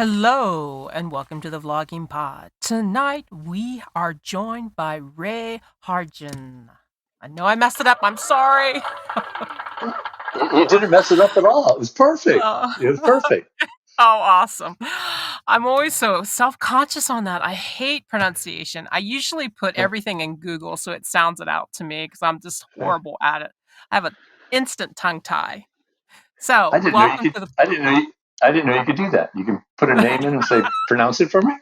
Hello and welcome to the Vlogging Pod. Tonight we are joined by Ray Hartjen. I know I messed it up. I'm sorry. You didn't mess it up at all. It was perfect. Oh, It was perfect. awesome. I'm always so self-conscious on that. I hate pronunciation. I usually put Yeah, everything in Google so it sounds it out to me because I'm just yeah. horrible at it. I have an instant tongue tie. So, I didn't know you welcome could. to the I didn't know you could do that. You can put a name in and say, pronounce it for me.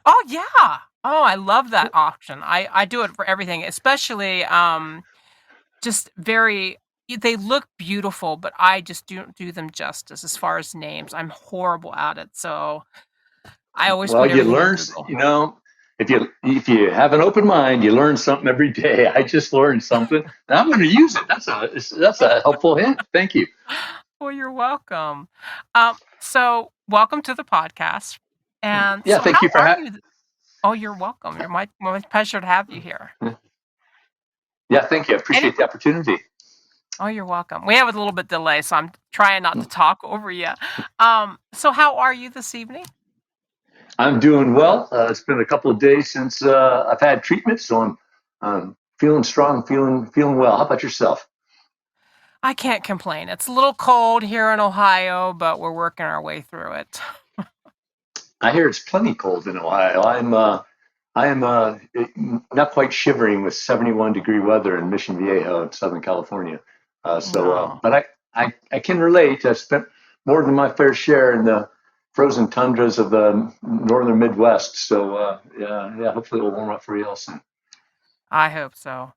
Oh, yeah. Oh, I love that option. I do it for everything, especially, just very they look beautiful, but I just don't do them justice as far as names. I'm horrible at it, so I always Well, put you everything in learn. Google. If you have an open mind, you learn something every day. I just learned something, and I'm going to use it. That's a helpful hint. Thank you. Well, you're welcome. So welcome to the podcast. And Yeah, so how thank you for are you? Oh, you're welcome. You're my pleasure to have you here. Yeah, thank you. I Any appreciate the opportunity. Oh, you're welcome. We have a little bit delay, so I'm trying not to talk over you. So how are you this evening? I'm doing well. It's been a couple of days since I've had treatment, so I'm feeling strong, feeling well. How about yourself? I can't complain. It's a little cold here in Ohio, but we're working our way through it. I hear it's plenty cold in Ohio. I am not quite shivering with 71-degree weather in Mission Viejo in Southern California. No. But I can relate. I've spent more than my fair share in the frozen tundras of the northern Midwest. Yeah, hopefully it will warm up for real soon. I hope so.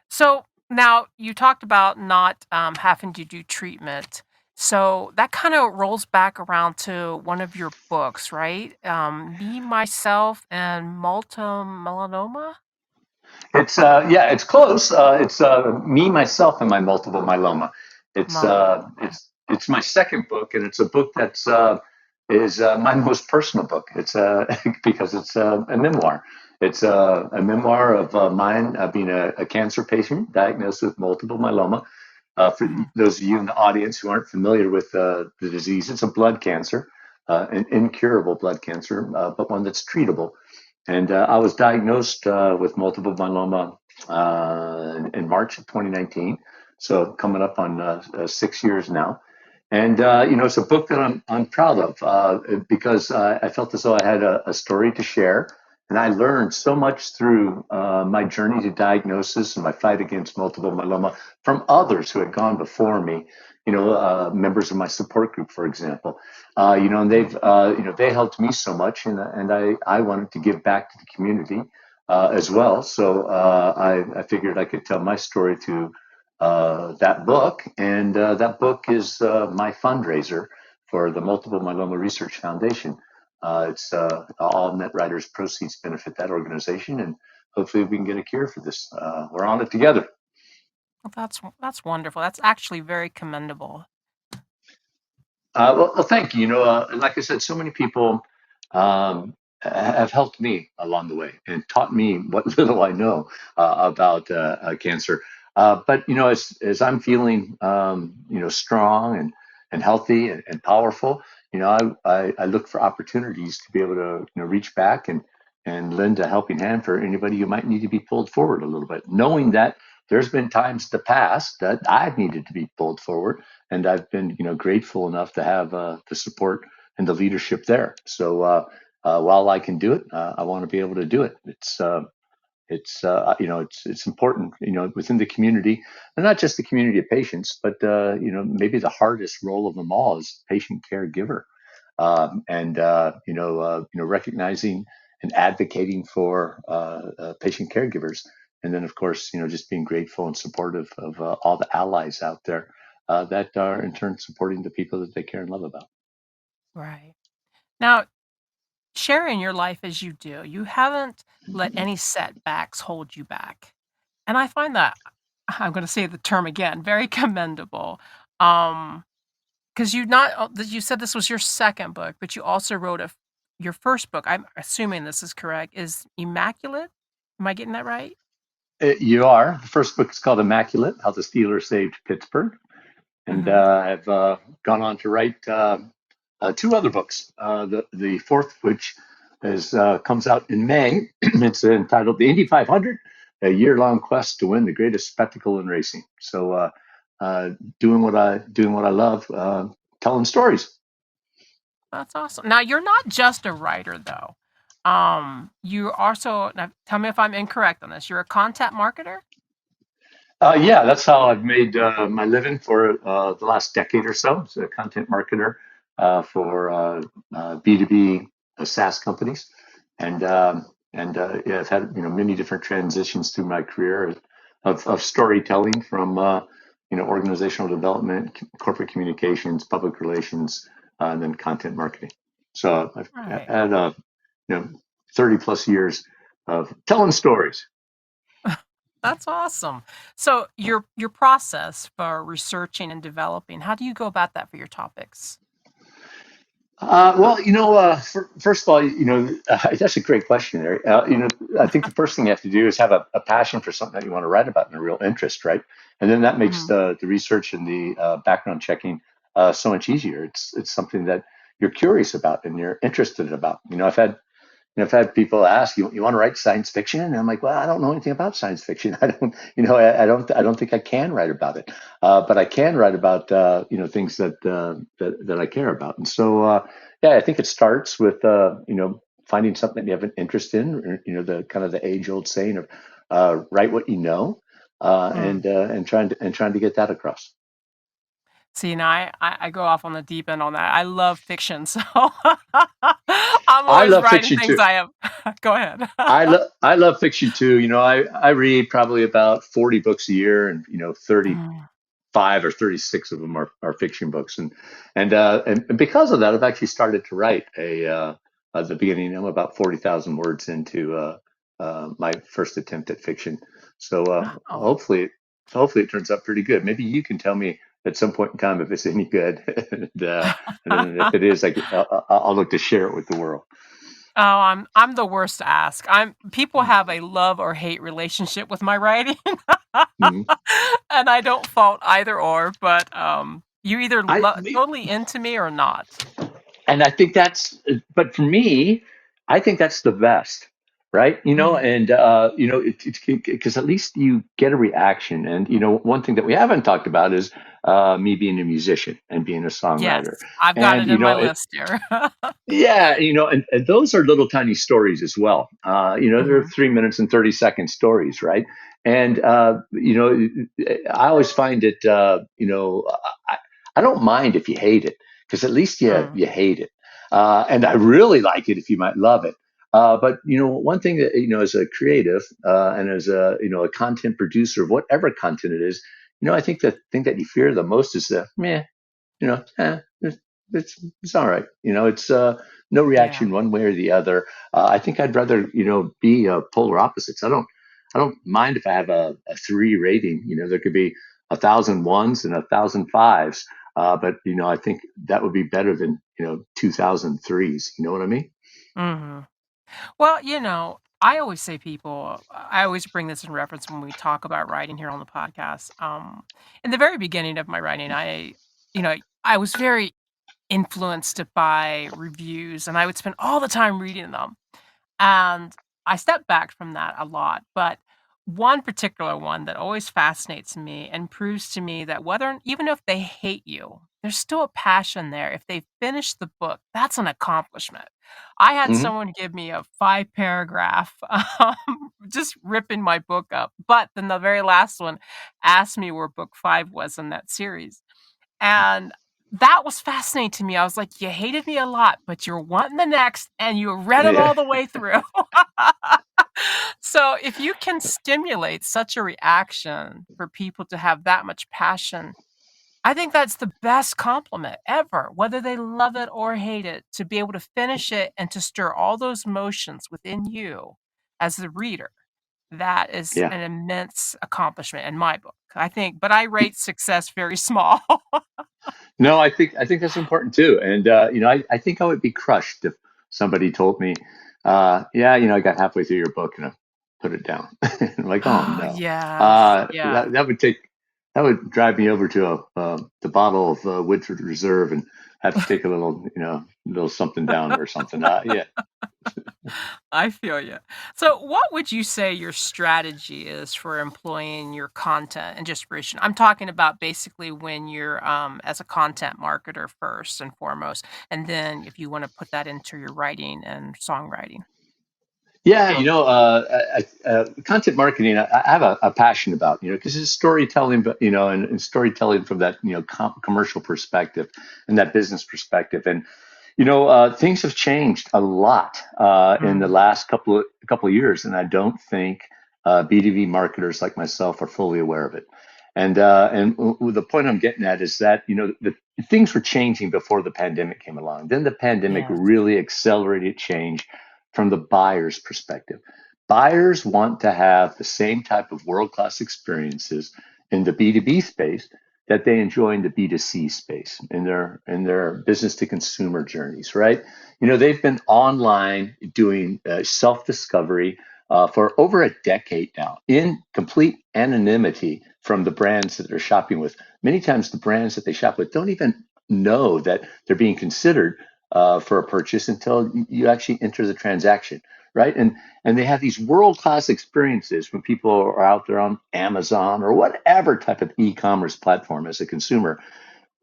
So now you talked about not having to do treatment. So that kind of rolls back around to one of your books, right? Me, Myself, and Multiple Melanoma? It's close. It's me, myself, and my multiple myeloma. It's my second book, and it's a book that's is my most personal book. It's because it's a memoir. It's a memoir of mine being a cancer patient diagnosed with multiple myeloma. For Mhm. those of you in the audience who aren't familiar with the disease, it's a blood cancer, an incurable blood cancer, but one that's treatable. And I was diagnosed with multiple myeloma in March of 2019. So coming up on 6 years now. And it's a book that I'm proud of because I felt as though I had a story to share, and I learned so much through my journey to diagnosis and my fight against multiple myeloma from others who had gone before me. Members of my support group, for example, and they helped me so much, and I wanted to give back to the community as well. So I figured I could tell my story through that book, and that book is my fundraiser for the Multiple Myeloma Research Foundation. It's all net writers' proceeds benefit that organization, and hopefully we can get a cure for this. We're on it together. Well, that's wonderful. That's actually very commendable. Well, thank you. Like I said, so many people have helped me along the way and taught me what little I know about cancer. But as I'm feeling, strong and healthy and powerful, I look for opportunities to be able to reach back and lend a helping hand for anybody who might need to be pulled forward a little bit, knowing that there's been times in the past that I've needed to be pulled forward, and I've been grateful enough to have the support and the leadership there. So while I can do it, I want to be able to do it. It's important within the community, and not just the community of patients, but maybe the hardest role of them all is patient caregiver, and recognizing and advocating for patient caregivers, and then of course just being grateful and supportive of all the allies out there that are in turn supporting the people that they care and love about. Right. Now, sharing your life as you do, you haven't let any setbacks hold you back. And I find that, I'm going to say the term again, very commendable. Um, because you said this was your second book, but you also wrote your first book. I'm assuming this is correct. Is Immaculate? Am I getting that right? You are. The first book is called Immaculate: How the Steelers Saved Pittsburgh, and Hmm. I've gone on to write two other books. The fourth, which is comes out in May, it's entitled "The Indy 500: A Year-Long Quest to Win the Greatest Spectacle in Racing." So, doing what I love, telling stories. That's awesome. Now you're not just a writer though. You also now tell me if I'm incorrect on this. You're a content marketer? Yeah, that's how I've made my living for the last decade or so. As a content marketer for B2B SaaS companies, and yeah, I've had many different transitions through my career of storytelling from organizational development, corporate communications, public relations, and then content marketing. So I've Right. had 30 plus years of telling stories. That's awesome. So your process for researching and developing, how do you go about that for your topics? Well, first of all, that's a great question there. I think the first thing you have to do is have a passion for something that you want to write about and a real interest, right? And then that makes Mhm. the research and the background checking so much easier. It's something that you're curious about and you're interested about. I've had people ask, you want to write science fiction? And I'm like, well, I don't know anything about science fiction. I don't think I can write about it. But I can write about, things that I care about. And so, yeah, I think it starts with, finding something that you have an interest in, or, the kind of the age old saying of, write what you know, Mm. and trying to get that across. See, now I go off on the deep end on that. I love fiction, so I'm I always love writing fiction things too. I have. Go ahead. I love fiction too. I read probably about 40 books a year, and 35 or 36 of them are fiction books, and because of that, I've actually started to write at the beginning. I'm about 40,000 words into my first attempt at fiction, so Oh. hopefully it turns out pretty good. Maybe you can tell me at some point in time if it's any good, and then if it is, I'll look to share it with the world. Oh, I'm the worst to ask. I'm people have a love or hate relationship with my writing, Mhm. and I don't fault either or, but, you're either I totally into me or not. And I think but for me, I think that's the best, right? Mm, And it's because at least you get a reaction. And one thing that we haven't talked about is me being a musician and being a yes, songwriter. I've got And it in my list here. yeah, and those are little tiny stories as well. They're Mhm, 3 minutes and 30-second stories, right? And I always find it, I, I don't mind if you hate it, because at least mm, you hate it. And I really like it if you might love it. But one thing that as a creative and as a content producer of whatever content it is, I think the thing that you fear the most is the meh, it's all right. It's no yeah, reaction one way or the other. I think I'd rather be polar opposites. I don't mind if I have a three rating. There could be 1,000 ones and 1,000 fives. But I think that would be better than 2,000 threes. You know what I mean? mhm. Well, I always say I always bring this in reference when we talk about writing here on the podcast. In the very beginning of my writing, you know, I was very influenced by reviews and I would spend all the time reading them. And I stepped back from that a lot, but one particular one that always fascinates me and proves to me that even if they hate you, there's still a passion there. If they finish the book, that's an accomplishment. I had Hmm. someone give me a 5 paragraph, just ripping my book up. But then the very last one asked me where book 5 was in that series. And that was fascinating to me. I was like, "You hated me a lot, but you're wanting the next, and you read it Yeah. all the way through." So, if you can stimulate such a reaction for people to have that much passion, I think that's the best compliment ever, whether they love it or hate it, to be able to finish it and to stir all those emotions within you as the reader. That is Yeah. an immense accomplishment in my book, I think, but I rate success very small. No, I think that's important too. And I think I would be crushed if somebody told me, yeah, I got halfway through your book and I put it down. I'm like, oh Oh, no. yes, yeah. That would take that would drive me over to the bottle of Woodford Reserve and have to take a little, little something down or something. Yeah. I feel you. So, what would you say your strategy is for employing your content and distribution? I'm talking about basically when you're as a content marketer first and foremost, and then if you want to put that into your writing and songwriting. Yeah, content marketing, I have a passion about, because it's storytelling, but, and storytelling from that, commercial perspective and that business perspective. And, things have changed a lot in the Mm, last couple of years, and I don't think B2B marketers like myself are fully aware of it. And the point I'm getting at is that the things were changing before the pandemic came along. Then the pandemic yes. really accelerated change from the buyer's perspective. Buyers want to have the same type of world class experiences in the B2B space that they enjoy in the B2C space in their business to consumer journeys, right? They've been online doing self discovery for over a decade now in complete anonymity from the brands that they're shopping with. Many times, the brands that they shop with don't even know that they're being considered for a purchase until you actually enter the transaction, right? And they have these world class experiences when people are out there on Amazon or whatever type of e-commerce platform as a consumer.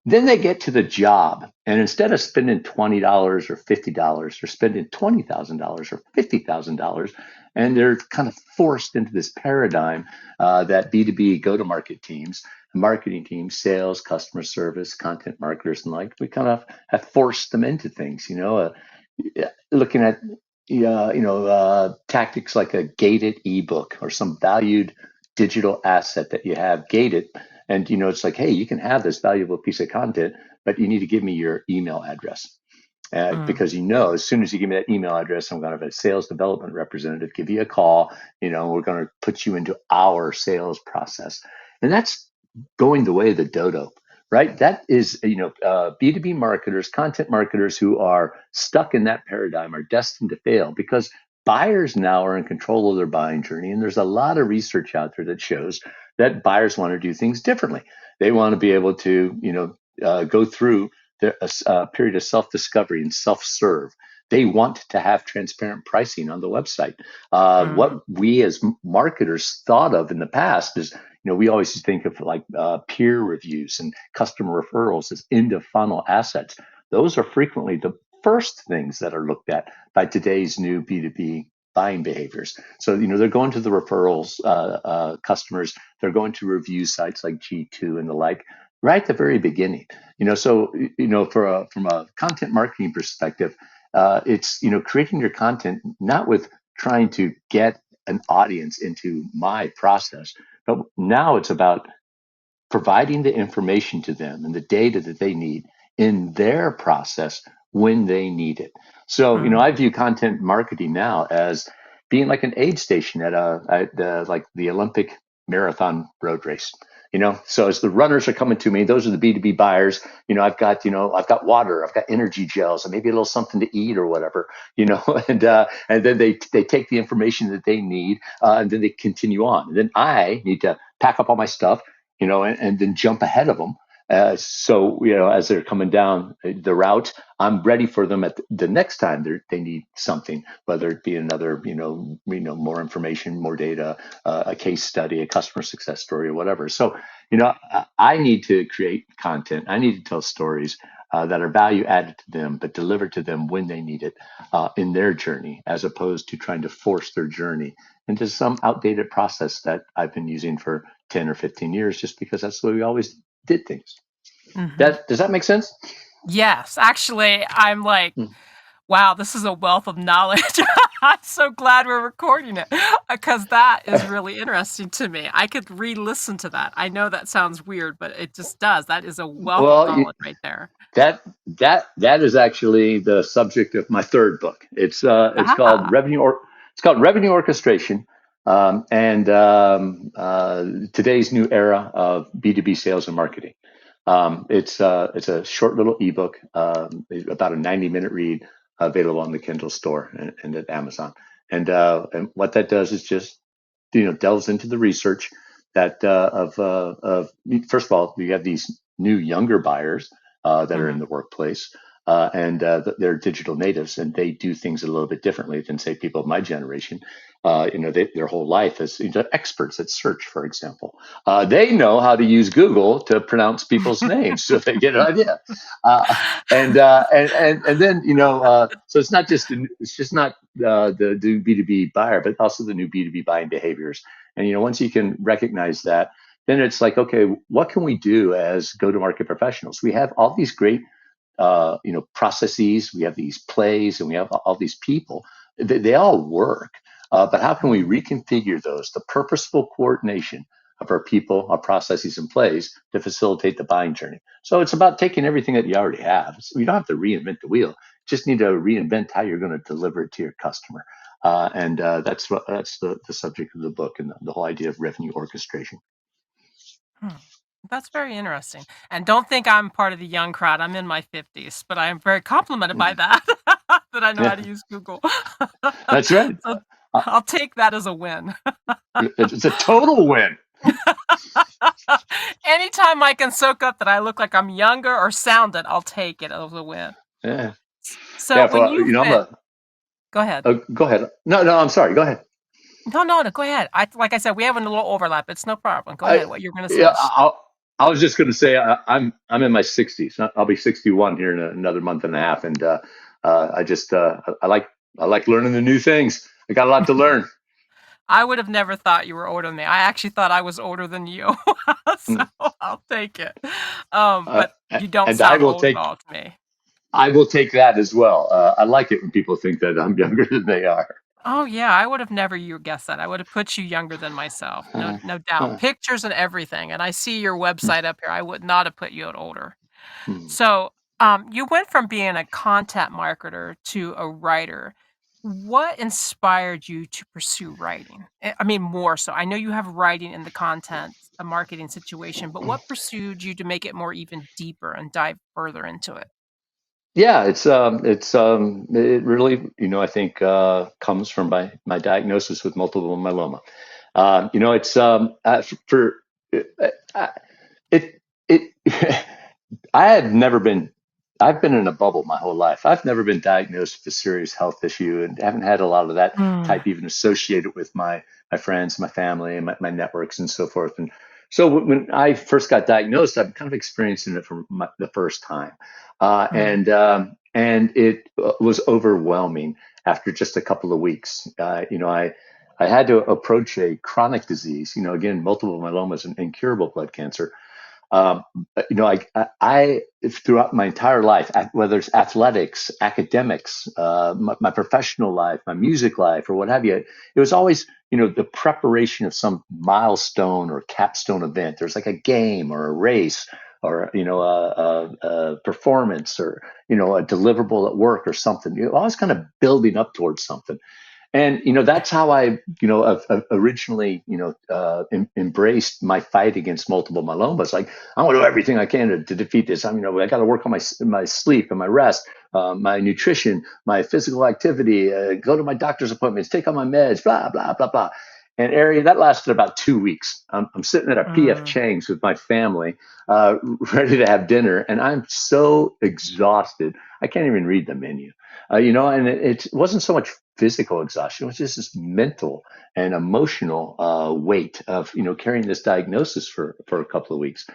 Then they get to the job, and instead of spending $20 or $50, they're spending $20,000 or $50,000, and they're kind of forced into this paradigm that B2B go-to-market teams, marketing teams, sales, customer service, content marketers, and like we kind of have forced them into things. Looking at tactics like a gated ebook or some valued digital asset that you have gated, and it's like, hey, you can have this valuable piece of content, but you need to give me your email address. Mm, Because as soon as you give me that email address, I'm going to have a sales development representative give you a call. We're going to put you into our sales process, and that's going the way of the dodo, right? That is, B2B marketers, content marketers who are stuck in that paradigm are destined to fail because buyers now are in control of their buying journey, and there's a lot of research out there that shows that buyers want to do things differently. They want to be able to, go through a period of self-discovery and self-serve. They want to have transparent pricing on the website. mm, What we as marketers thought of in the past is, we always think of like peer reviews and customer referrals as end of funnel assets. Those are frequently the first things that are looked at by today's new B2B buying behaviors. So, they're going to the referrals customers, they're going to review sites like G2 and the like right at the very beginning. So from a content marketing perspective, it's creating your content not with trying to get an audience into my process, but now it's about providing the information to them and the data that they need in their process when they need it. So, mm. I view content marketing now as being like an aid station at like the Olympic marathon road race. So as the runners are coming to me, those are the B2B buyers. I've got water, I've got energy gels, and maybe a little something to eat or whatever. And then they take the information that they need, and then they continue on. And then I need to pack up all my stuff, and then jump ahead of them. So, as they're coming down the route, I'm ready for them at the next time they need something, whether it be another, more information, more data, a case study, a customer success story, or whatever. So, I need to create content. I need to tell stories that are value added to them, but delivered to them when they need it in their journey, as opposed to trying to force their journey into some outdated process that I've been using for 10 or 15 years just because that's the way we always did things. Mhm. That does that make sense? Yes, actually, I'm like, Hmm. wow, this is a wealth of knowledge. I'm so glad we're recording it because that is really interesting to me. I could re-listen to that. I know that sounds weird, but it just does. That is a wealth of Well, knowledge right there. that is actually the subject of my third book. It's called Ah, Revenue Orchestration, and today's new era of B2B sales and marketing. It's a short little ebook, about a 90-minute read, available on the Kindle store and at Amazon. And what that does is just delves into the research. that of first of all, you have these new younger buyers that are in Mhm. the workplace, and they're digital natives, and they do things a little bit differently than say people of my generation. Their whole life is experts at search, for example. They know how to use Google to pronounce people's names, so they get an idea. Uh, and then so it's just not the new B2B buyer, but also the new B2B buying behaviors. And once you can recognize that, then it's like, okay, what can we do as go-to-market professionals? We have all these great processes. We have these plays, and we have all these people. They all work, but how can we Mhm. reconfigure those? The purposeful coordination of our people, our processes, and plays to facilitate the buying journey. So it's about taking everything that you already have. So you don't have to reinvent the wheel. Just need to reinvent how you're going to deliver it to your customer. And that's the subject of the book and the whole idea of revenue orchestration. Hmm. That's very interesting. And don't think I'm part of the young crowd. I'm in my 50s, but I am very complimented by Mhm. that, that I know how Yeah, to use Google. that's right. So Uh, I'll take that as a win. it's a total win. Anytime I can soak up that I look like I'm younger or sound it, I'll take it as a win. Yeah. So Yeah, when for you I'm went a go ahead. go ahead. No, no, I'm sorry. Go ahead. No, no, no, go ahead. Like I said, we have a little overlap. It's no problem. Go I ahead. What you're gonna yeah, say. I was just going to say I'm in my 60s. I'll be 61 here in another month and a half, and I just I like learning the new things. I got a lot to learn. I would have never thought you were older than me. I actually thought I was older than you. So Mm. I'll take it. Uh, But you don't and I sound will old at take all to me. that as well. I like it when people think that I'm younger than they are. Oh yeah, I would have never you guessed that. I would have put you younger than myself. No, Uh, no doubt. uh, Pictures and everything. And I see your mm, website up here. I would not have put you at older. mm. So, you went from being a content marketer to a writer. What inspired you to pursue writing? I mean, more so. I know you have writing in the content, a marketing situation, but what pursued you to make it more even deeper and dive further into it? Yeah, it really I think comes from my diagnosis with multiple myeloma. It's for uh, it it I have never been I've been in a bubble my whole life. I've never been diagnosed with a serious health issue and haven't had a lot of that Mm, type even associated with my friends, my family, and my networks and so forth. And so when I first got diagnosed, I'm kind of experiencing it for the first time, mm, and it was overwhelming after just a couple of weeks. I had to approach a chronic disease. Again, multiple myeloma is an incurable blood cancer. um, I throughout my entire life, whether it's athletics, academics, my professional life, my music life, or what have you, it was always, the preparation of some milestone or capstone event. There's like a game or a race or, a performance or, a deliverable at work or something. You're always kind of building up towards something. And that's how I originally embraced my fight against multiple myeloma. It's like I want to do everything I can to defeat this. I got to work on my sleep and my rest, my nutrition, my physical activity, go to my doctor's appointments, take on my meds, blah blah blah blah. And area that lasted about 2 weeks. I'm sitting at a PF mm. Chang's with my family, ready to have dinner, and I'm so exhausted I can't even read the menu. And it wasn't so much physical exhaustion; it was just this mental and emotional weight of carrying this diagnosis for a couple of weeks.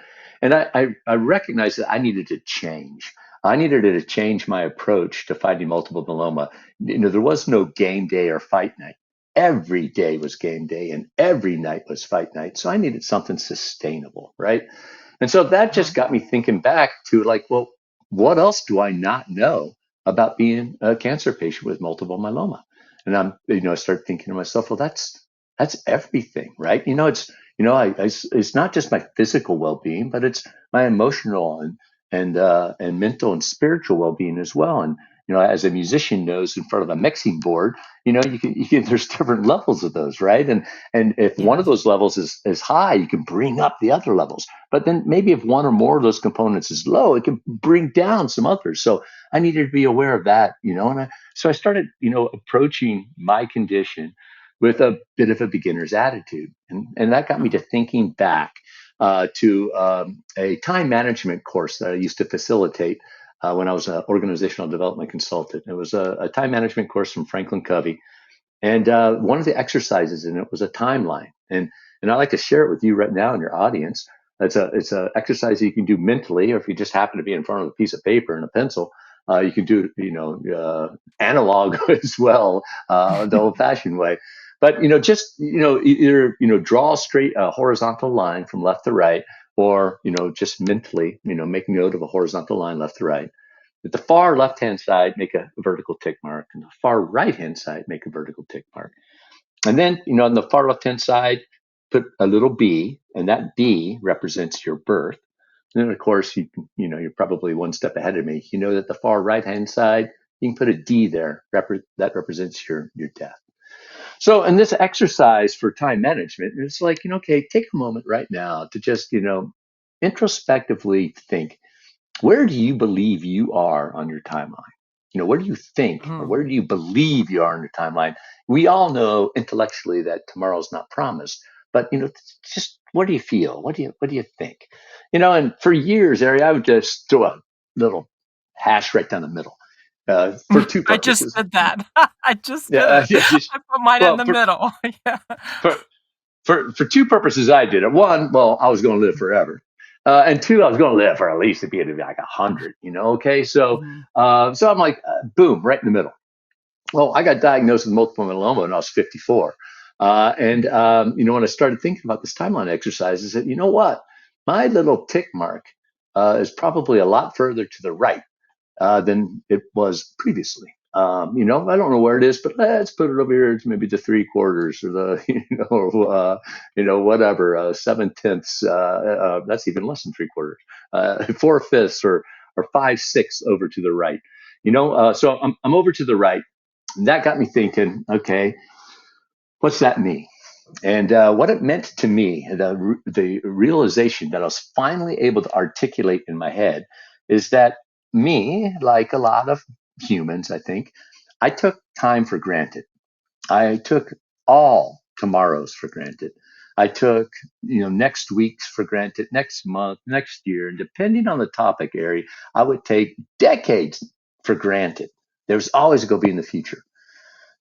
And I recognized that I needed to change. I needed to change my approach to fighting multiple myeloma. There was no game day or fight night. Every day was game day, and every night was fight night. So I needed something sustainable, right? And so that just Mhm. got me thinking back to like, well, what else do I not know about being a cancer patient with multiple myeloma? And I start thinking to myself, well, that's everything, right? It's not just my physical well-being, but it's my emotional and mental and spiritual well-being as well. And as a musician knows in front of a mixing board, you can there's different levels of those, right? And if one of Yes. those levels is high, you can bring up the other levels. But then maybe if one or more of those components is low, it can bring down some others. So I needed to be aware of that. So I started, approaching my condition with a bit of a beginner's attitude. And that got me to Mhm. thinking back to a time management course that I used to facilitate when I was an organizational development consultant. It was a time management course from Franklin Covey, and one of the exercises in it was a timeline. And I like to share it with you right now in your audience. It's a exercise that you can do mentally, or if you just happen to be in front of a piece of paper and a pencil, you can do it, analog as well, the old-fashioned way. But just either draw a straight horizontal line from left to right, or just mentally make note of a horizontal line left to right. At the far left-hand side, make a vertical tick mark, and the far right-hand side, make a vertical tick mark. And then, on the far left-hand side, put a little B, and that B represents your birth. And then, of course, you're probably one step ahead of me. You know that the far right-hand side, you can put a D there. That represents your death. So, in this exercise for time management, it's like, okay, take a moment right now to just, introspectively think, where do you believe you are on your timeline? Where do you think or Mhm. where do you believe you are on your timeline? We all know intellectually that tomorrow's not promised, but just what do you feel? What do you think? And for years, Ari, I would just throw a little hash right down the middle for two I just purposes. did that. I just did Yeah, it. yeah, just I put mine in well, the middle. Yeah. for for two purposes I did it. One, well, I was going to live forever, and two, I was going to live for at least to be like 100. Okay, so Mhm. so I'm like, boom, right in the middle. Well, I got diagnosed with multiple myeloma when I was 54, and when I started thinking about this timeline exercise, I said, you know what, my little tick mark is probably a lot further to the right than it was previously. I don't know where it is, but let's put it over here to maybe the three quarters or the, whatever, 7/10. That's even less than three quarters, 4/5 or 5/6 over to the right. So I'm over to the right. And that got me thinking, okay, what's that mean? And what it meant to me, the realization that I was finally able to articulate in my head is that me, like a lot of humans, I think, I took time for granted. I took all tomorrows for granted. I took, next week's for granted, next month, next year, and depending on the topic area, I would take decades for granted. There's always going to be in the future.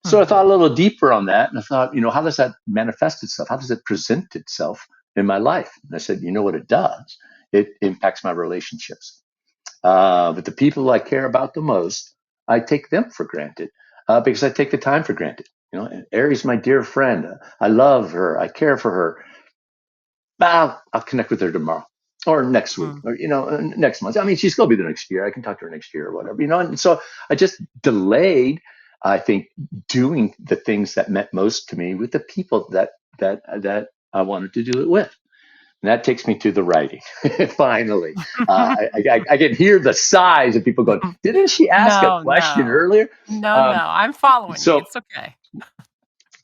So I thought Mhm. a little deeper on that, and I thought, how does that manifest itself? How does it present itself in my life? And I said, you know what it does? It impacts my relationships. But the people I care about the most, I take them for granted because I take the time for granted. And Aries, my dear friend, I love her, I care for her. I'll connect with her tomorrow or next week Mhm. or next month. I mean, she's going to be the next year. I can talk to her next year or whatever. And so I just delayed, I think, doing the things that meant most to me with the people that I wanted to do it with. And that takes me to the writing. Finally, I can hear the sighs of people going, "Didn't she ask a No, question no. earlier?" No, no, Um, I'm following you, so it's okay.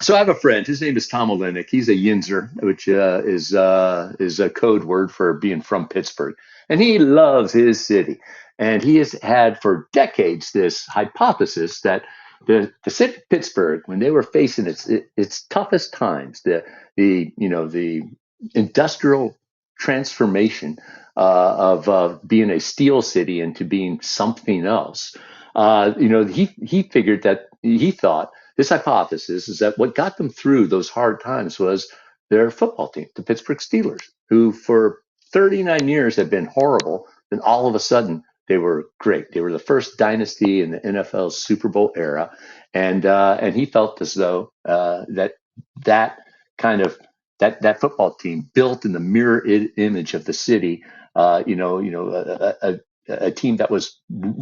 so I have a friend. His name is Tom Olenek. He's a Yinzer, which is a code word for being from Pittsburgh, and he loves his city. And he has had for decades this hypothesis that the city of Pittsburgh, when they were facing its toughest times, the industrial transformation of being a steel city into being something else. He figured that he thought this hypothesis is that what got them through those hard times was their football team, the Pittsburgh Steelers, who for 39 years had been horrible. Then all of a sudden, they were great. They were the first dynasty in the NFL's Super Bowl era, and he felt as though that kind of that football team built in the mirror image of the city. A team that was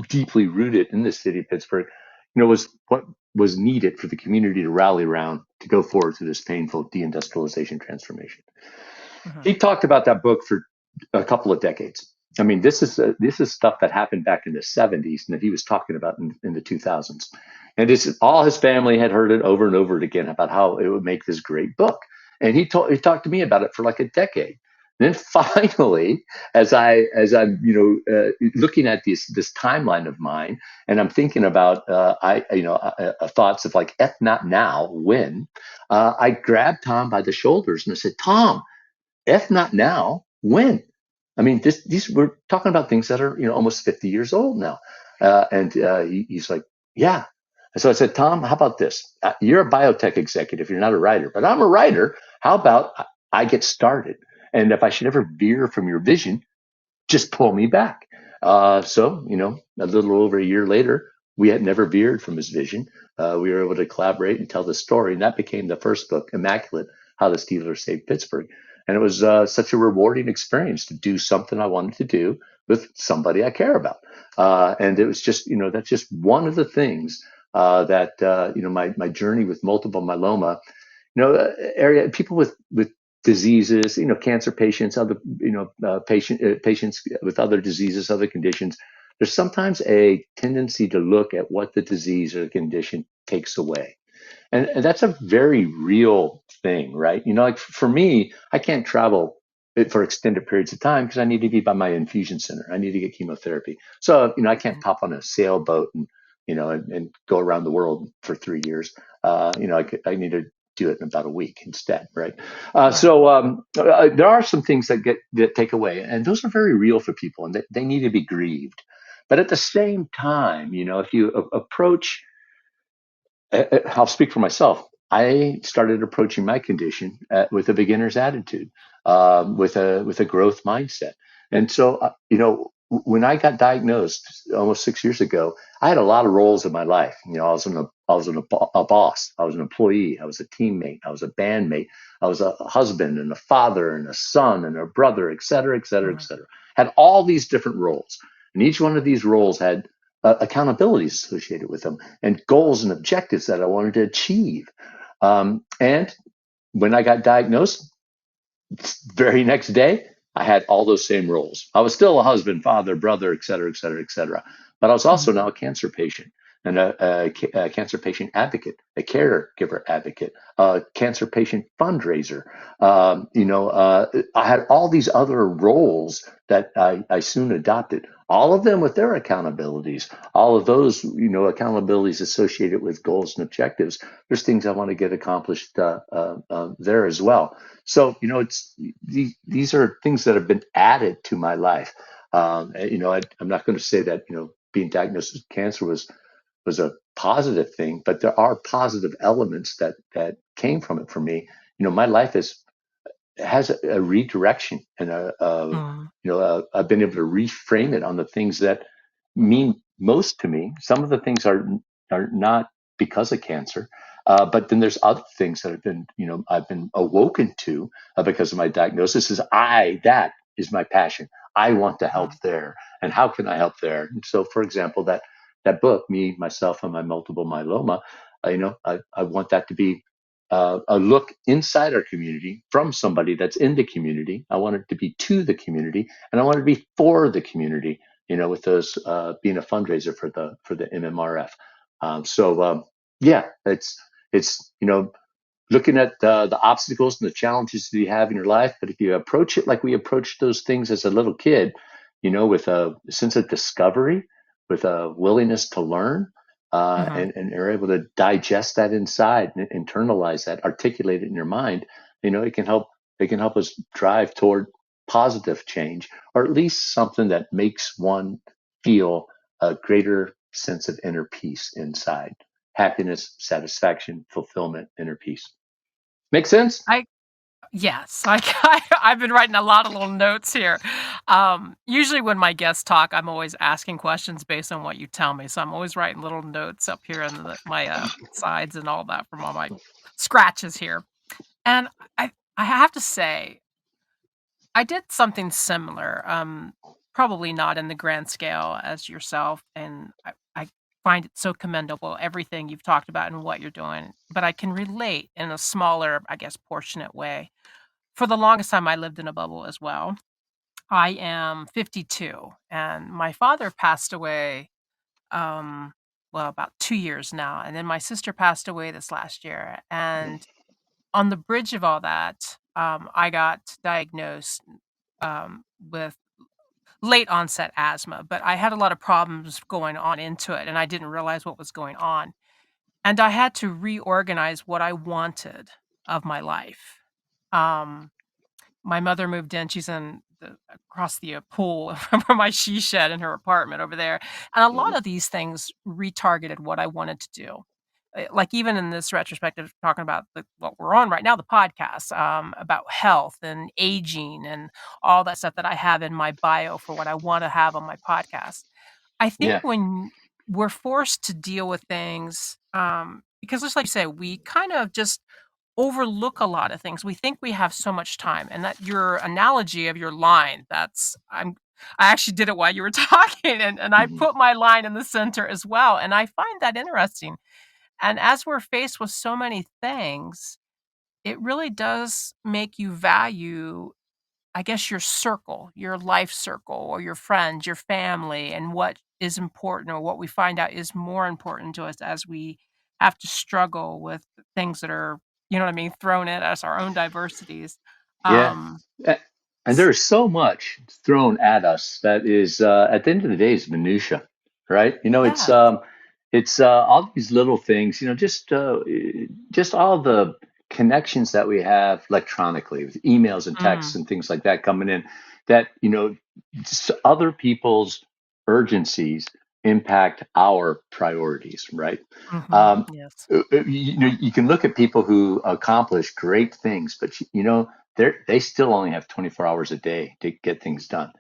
deeply rooted in the city of Pittsburgh, was what was needed for the community to rally around to go forward through this painful deindustrialization transformation. Mhm. He talked about that book for a couple of decades. I mean, this is stuff that happened back in the 70s and that he was talking about in the 2000s. And all his family had heard it over and over again about how it would make this great book. And he talked to me about it for like a decade. And then finally, as I'm looking at this timeline of mine, and I'm thinking about thoughts of like, if not now, when? I grabbed Tom by the shoulders and I said, Tom, if not now, when? I mean, these we're talking about things that are almost 50 years old now, he's like, yeah. And so I said, Tom, how about this? You're a biotech executive, you're not a writer, but I'm a writer. How about I get started? And if I should ever veer from your vision, just pull me back. So, a little over a year later, we had never veered from his vision. We were able to collaborate and tell the story, and that became the first book, Immaculate: How the Steelers Saved Pittsburgh. And it was such a rewarding experience to do something I wanted to do with somebody I care about. And it was just, that's just one of the things that my journey with multiple myeloma, area people with diseases, cancer patients, other patients with other diseases, other conditions. There's sometimes a tendency to look at what the disease or the condition takes away, and that's a very real thing, right? Like for me, I can't travel for extended periods of time because I need to be by my infusion center. I need to get chemotherapy. So, I can't Mhm. pop on a sailboat and go around the world for 3 years. I need to do it in about a week instead, right? Right. There are some things that take away, and those are very real for people, and they need to be grieved. But at the same time, if you approach I'll speak for myself. I started approaching my condition with a beginner's attitude, with a growth mindset. And so, when I got diagnosed almost 6 years ago, I had a lot of roles in my life. I was a boss, I was an employee, I was a teammate, I was a bandmate, I was a husband and a father and a son and a brother, et cetera, et cetera, et Mhm. cetera. Had all these different roles, and each one of these roles had accountabilities associated with them and goals and objectives that I wanted to achieve. And when I got diagnosed, very next day, I had all those same roles. I was still a husband, father, brother, et cetera, et cetera, et cetera. But I was also Mhm. now a cancer patient and a cancer patient advocate, a caregiver advocate, a cancer patient fundraiser. I had all these other roles that I soon adopted, all of them with their accountabilities, all of those, accountabilities associated with goals and objectives. There's things I want to get accomplished there as well. So, these are things that have been added to my life. I'm not going to say that, being diagnosed with cancer was a positive thing, but there are positive elements that came from it for me. My life has a redirection and Mhm. I've been able to reframe it on the things that mean most to me. Some of the things are not because of cancer, but then there's other things that I've been awoken to because of my diagnosis. That is my passion. I want to help Mhm. there, and how can I help there? And so, for example, that book, Me, Myself, and My Multiple Myeloma, I want that to be a look inside our community from somebody that's in the community. I want it to be to the community, and I want it to be for the community. With those being a fundraiser for the MMRF. Yeah, it's looking at the obstacles and the challenges that you have in your life. But if you approach it like we approached those things as a little kid, with a sense of discovery, with a willingness to learn, Mhm. and are able to digest that inside and internalize that, articulate it in your mind, it can help us drive toward positive change, or at least something that makes one feel a greater sense of inner peace inside, happiness, satisfaction, fulfillment, inner peace. Make sense? I Yes, I've been writing a lot of little notes here. Usually when my guests talk, I'm always asking questions based on what you tell me, so I'm always writing little notes up here on my, sides and all that from all my scratches here. And I have to say, I did something similar, probably not in the grand scale as yourself, and I find it so commendable, everything you've talked about and what you're doing, but I can relate in a smaller, I guess, portionate way. For the longest time, I lived in a bubble as well. I am 52, and my father passed away, well, about 2 years now, and then my sister passed away this last year, and on the bridge of all that, I got diagnosed. with late onset asthma, but I had a lot of problems going on into it, and I didn't realize what was going on. And I had to reorganize what I wanted of my life. Um, my mother moved in, she's in the across the, pool from my she shed in her apartment over there, and a lot Mhm. of these things retargeted what I wanted to do. Like, even in this retrospective, talking about what we're on right now, the podcast, about health and aging and all that stuff that I have in my bio for what I wanna have on my podcast. I think Yeah. when we're forced to deal with things, because just like you say, we kind of just overlook a lot of things. We think we have so much time, and that your analogy of your line, I actually did it while you were talking, and I Mhm. put my line in the center as well, and I find that interesting. And as we're faced with so many things, it really does make you value, I guess, your circle, your life circle, or your friends, your family, and what is important, or what we find out is more important to us as we have to struggle with things that are, you know what I mean, thrown at us, our own diversities. Yeah. Um, A- And s there's so much thrown at us that is, at the end of the day, is minutia, right? Yes. It's all these little things, just all the connections that we have electronically with emails and texts Mm, and things like that coming in that, other people's urgencies impact our priorities, right? mhm, Um, yes. you can look at people who accomplish great things, but they still only have 24 hours a day to get things done.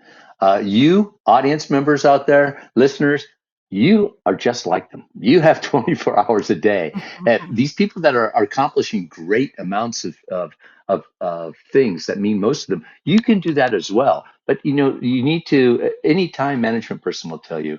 You audience members out there, listeners, you are just like them. You have 24 hours a day. And these people that are accomplishing great amounts of things that mean most of them, you can do that as well. But you need to. Any time management person will tell you,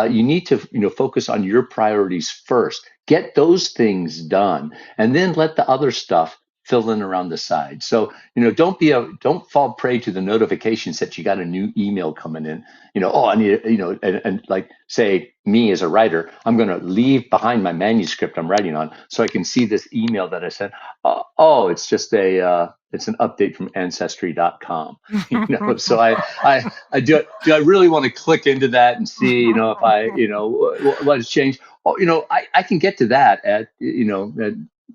you need to focus on your priorities first. Get those things done, and then let the other stuff fill in around the side. So don't fall prey to the notifications that you got a new email coming in. Oh, I need and like say me as a writer, I'm going to leave behind my manuscript I'm writing on so I can see this email that I sent. Oh, it's just it's an update from ancestry.com. So I really want to click into that and see if I what has changed. Oh, I can get to that at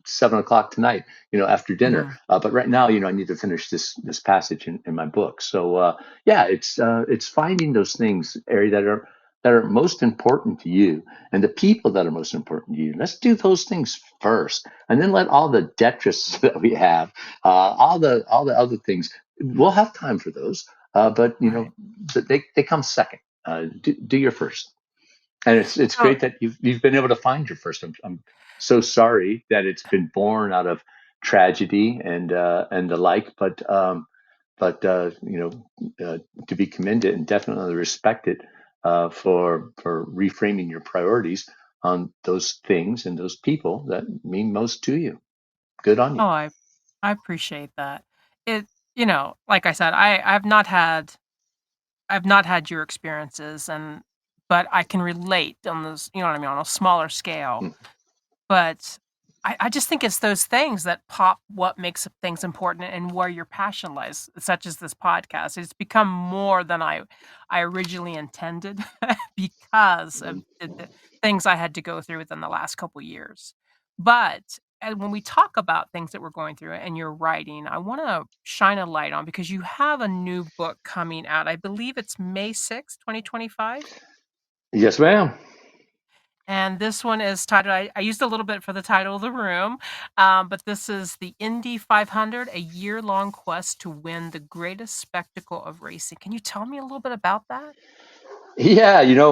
7 o'clock tonight, after dinner. Mhm. But right now, I need to finish this passage in my book. So yeah, it's finding those things, Ari, that are most important to you, and the people that are most important to you. Let's do those things first, and then let all the detritus that we have, all the other things. We'll have time for those, but Right. they come second. Do your first. And it's So great that you've been able to find your first. I'm so sorry that it's been born out of tragedy and the like, but to be commended and definitely respected for reframing your priorities on those things and those people that mean most to you. Good on you. oh, I appreciate that. It like I said, I've not had your experiences, but I can relate on this, you know what I mean, on a smaller scale. Mm. But I just think it's those things that pop what makes things important and where your passion lies, such as this podcast. It's become more than I originally intended because of the things I had to go through within the last couple years. But and when we talk about things that we're going through and you're writing, I want to shine a light on because you have a new book coming out. I believe it's May 6th, 2025. Yes, ma'am. And this one is titled, I used a little bit for the title of the room, but this is the Indy 500, a year-long quest to win the greatest spectacle of racing. Can you tell me a little bit about that? Yeah, you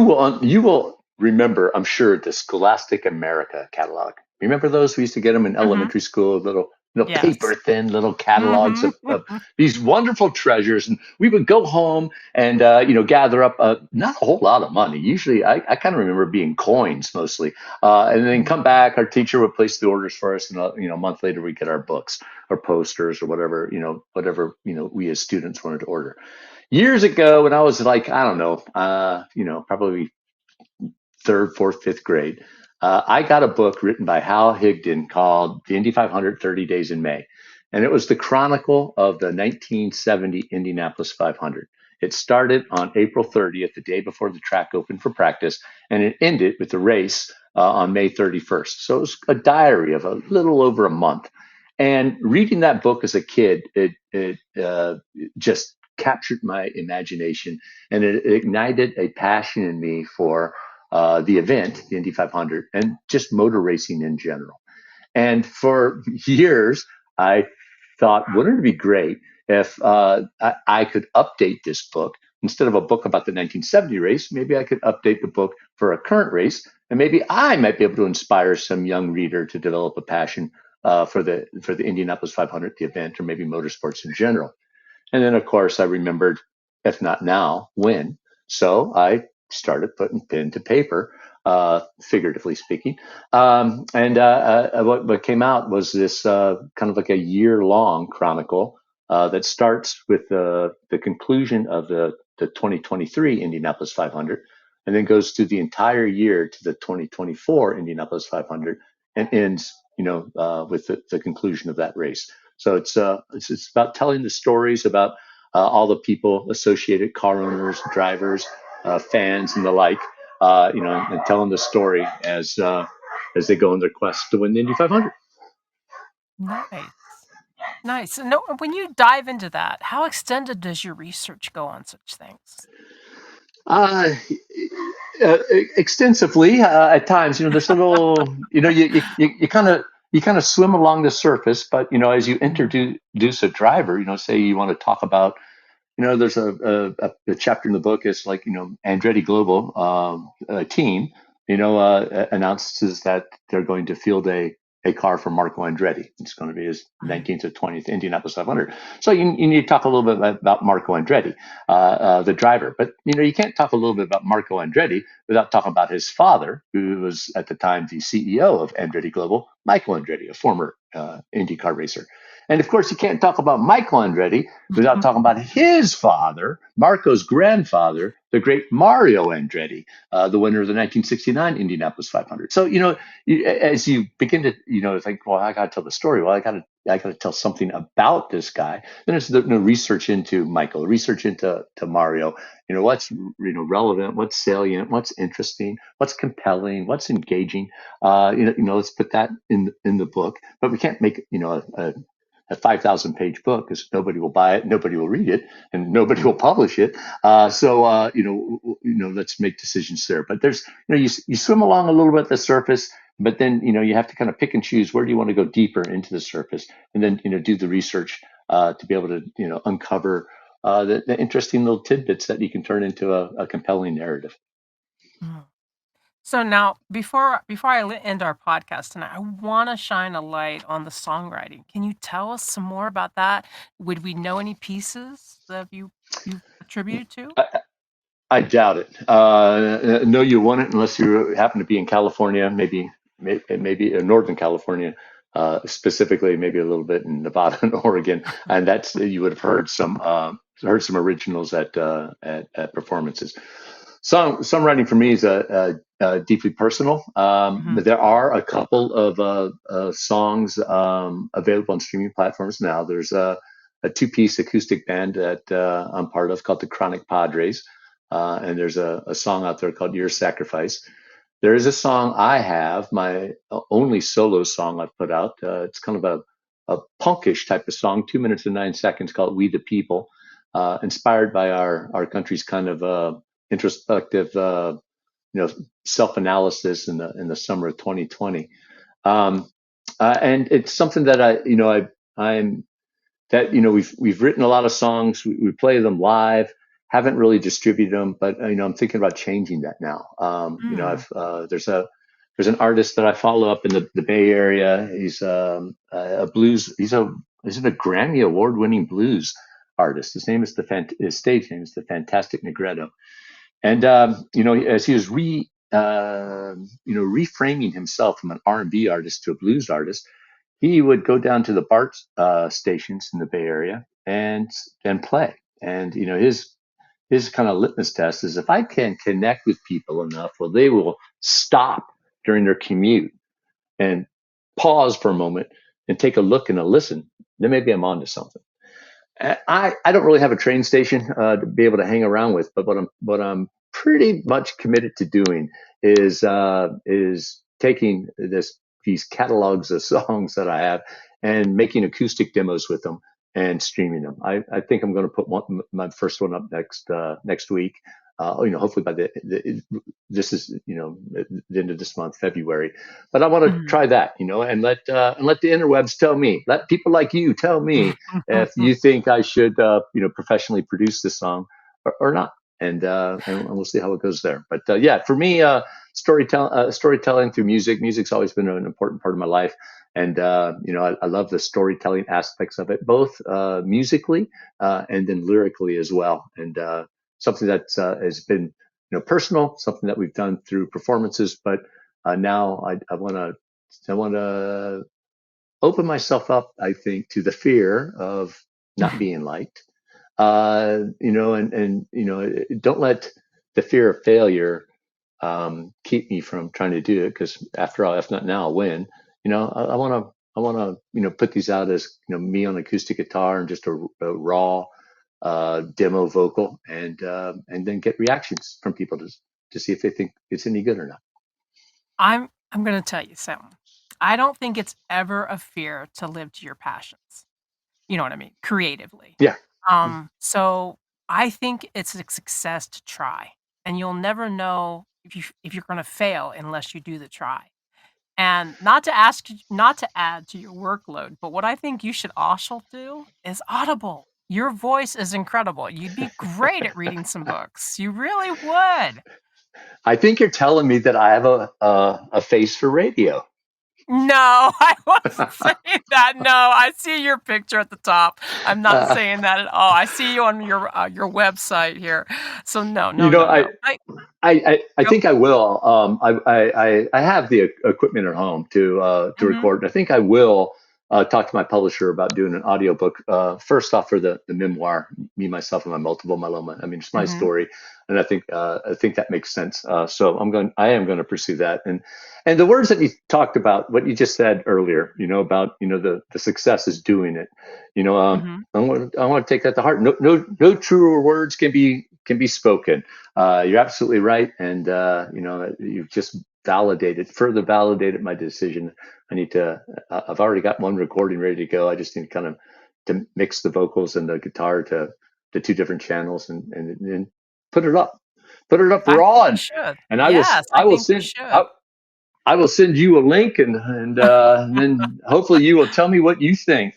will remember, I'm sure, the Scholastic America catalog. Remember those? We used to get them in Mhm. elementary school, little paper Yes. thin little catalogs Mhm. of these wonderful treasures, and we would go home and gather up not a whole lot of money. Usually, I kind of remember it being coins mostly, and then come Mhm. back. Our teacher would place the orders for us, and a month later we get our books or posters or whatever we as students wanted to order. Years ago, when I was like, I don't know, probably third, fourth, fifth grade, I got a book written by Hal Higdon called The Indy 500 30 Days in May. and it was the chronicle of the 1970 Indianapolis 500. It started on April 30th, the day before the track opened for practice, and it ended with the race on May 31st. So it was a diary of a little over a month. And reading that book as a kid, it just captured my imagination, and it ignited a passion in me for the event, the Indy 500, and just motor racing in general. And for years, I thought, wouldn't it be great if I could update this book instead of a book about the 1970 race? Maybe I could update the book for a current race, and maybe I might be able to inspire some young reader to develop a passion for the Indianapolis 500, the event, or maybe motorsports in general. And then, of course, I remembered, if not now, when. So I started putting pen to paper, figuratively speaking. And what came out was this kind of like a year long chronicle that starts with the conclusion of the 2023 Indianapolis 500 and then goes through the entire year to the 2024 Indianapolis 500 and ends, with the conclusion of that race. So it's about telling the stories about all the people associated, car owners, drivers, fans, and the like. And telling the story as they go on their quest to win the Indy 500. Nice. Nice. And no, when you dive into that, how extended does your research go on such things? Uh, uh, Extensively at times. There's a little. You kind of swim along the surface, but as you Mhm. introduce a driver, say you want to talk about. There's a chapter in the book is like, Andretti Global team, announces that they're going to field a car for Marco Andretti. It's going to be his Mhm. 19th or 20th Indianapolis 500. So you need to talk a little bit about Marco Andretti, the driver. But, you can't talk a little bit about Marco Andretti without talking about his father, who was at the time the CEO of Andretti Global, Michael Andretti, a former IndyCar racer. And of course, you can't talk about Michael Andretti without talking about his father, Marco's grandfather, the great Mario Andretti, the winner of the 1969 Indianapolis 500. So, as you begin to, think, well, I got to tell the story. Well, I got to tell something about this guy. Then there's the research into Michael, research into Mario. What's relevant, what's salient, what's interesting, what's compelling, what's engaging. Let's put that in the book. But we can't make a 5,000 page book because nobody will buy it, nobody will read it, and nobody will publish it. Let's make decisions there. But there's, you swim along a little bit at the surface, but then, you have to kind of pick and choose where do you want to go deeper into the surface, and then, do the research to be able to, uncover the interesting little tidbits that you can turn into a compelling narrative. Mhm. So now, before I end our podcast tonight, I want to shine a light on the songwriting. Can you tell us some more about that? Would we know any pieces that you attributed to? I doubt it. No, you wouldn't unless you happen to be in California, maybe in Northern California, specifically, maybe a little bit in Nevada and Oregon, and that's you would have heard some originals at performances. Songwriting for me is deeply personal. Mhm. There are a couple of songs available on streaming platforms now. There's a two-piece acoustic band that I'm part of called the Chronic Padres, and there's a song out there called Your Sacrifice. There is a song I have, my only solo song I've put out. It's kind of a punkish type of song, 2 minutes and 9 seconds, called We the People, inspired by our country's kind of introspective, you know, self-analysis in the summer of 2020. Um, and it's something that I'm that we've written a lot of songs. We play them live. Haven't really distributed them, but I'm thinking about changing that now. Mm. I've there's an artist that I follow up in the Bay Area. He's a blues. He's a Grammy Award winning blues artist. His stage name is the Fantastic Negretto. And as he was reframing himself from an R&B artist to a blues artist, he would go down to the BART stations in the Bay Area and play. And his kind of litmus test is if I can connect with people enough, well, they will stop during their commute and pause for a moment and take a look and a listen. then maybe I'm onto something. I don't really have a train station to be able to hang around with, but what I'm pretty much committed to doing is taking these catalogs of songs that I have and making acoustic demos with them and streaming them. I think I'm going to put my first one up next week. Hopefully by this is the end of this month, February. But I want to Mhm. try that, and let the interwebs tell me, let people like you tell me if you think I should, professionally produce this song or not. And we'll see how it goes there. But yeah, for me, storytelling through music. Music's always been an important part of my life, and I love the storytelling aspects of it, both musically and then lyrically as well. And something that has been personal, something that we've done through performances, but now I want to open myself up, I think, to the fear of not being liked. Don't let the fear of failure keep me from trying to do it. Because after all, if not now, I'll win. I want to put these out as me on acoustic guitar and just a raw demo vocal, and then get reactions from people to see if they think it's any good or not. I'm gonna tell you something. I don't think it's ever a fear to live to your passions. You know what I mean? Creatively. Yeah. So I think it's a success to try, and you'll never know if you're gonna fail unless you do the try. And not to add to your workload, but what I think you should also do is Audible. Your voice is incredible. You'd be great at reading some books. You really would. I think you're telling me that I have a face for radio. No, I wasn't saying that. No, I see your picture at the top. I'm not uh, saying that at all. I see you on your website here. So no, you no, know, no, I no. I I go. think I will. I have the equipment at home to Mhm, record. And I think I will talk to my publisher about doing an audiobook. First off, for the memoir, me, myself, and my multiple myeloma. I mean, it's my mhm, story, and I think that makes sense. So I am going to pursue that. And the words that you talked about, what you just said earlier, about the success is doing it. mhm. I want to take that to heart. No truer words can be spoken. You're absolutely right, and you've just further validated my decision. I need to. I've already got one recording ready to go. I just need to kind of to mix the vocals and the guitar to two different channels and put it up I think raw, you and should. and I will Yes, I I will think you send should. I will send you a link, and then hopefully you will tell me what you think.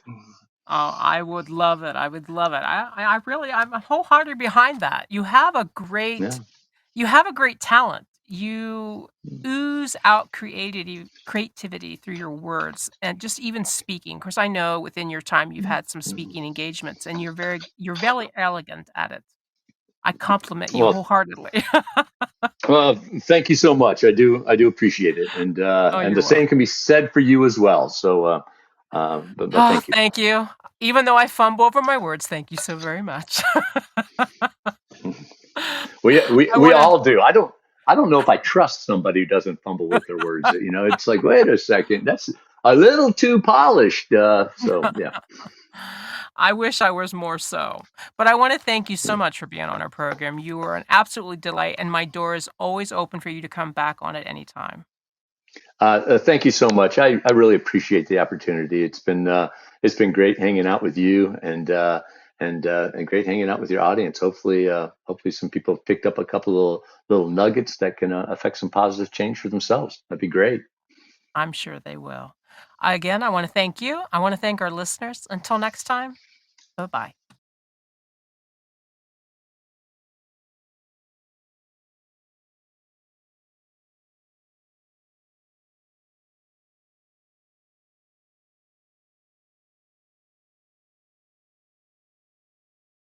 Oh, I would love it. I would love it. I really I'm wholehearted behind that. Yeah. You have a great talent. You ooze out creativity through your words and just even speaking. Because I know within your time you've had some speaking engagements and you're very elegant at it. I compliment you Well, wholeheartedly. thank you so much. I do appreciate it, and Oh, and you're the same welcome. can be said for you as well. So, but Oh, thank you. thank you. Even though I fumble over my words, thank you so very much. We we I we wanna all do. I don't know if I trust somebody who doesn't fumble with their words. It's like, wait a second, that's a little too polished. So yeah. I wish I was more so. But I wanna thank you so much for being on our program. You were an absolutely delight, and my door is always open for you to come back on at any time. Thank you so much. I really appreciate the opportunity. It's been great hanging out with you, and great hanging out with your audience. Hopefully some people have picked up a couple little nuggets that can affect some positive change for themselves. That'd be great. I'm sure they will. Again, I wanna thank you. I wanna thank our listeners. Until next time, bye-bye.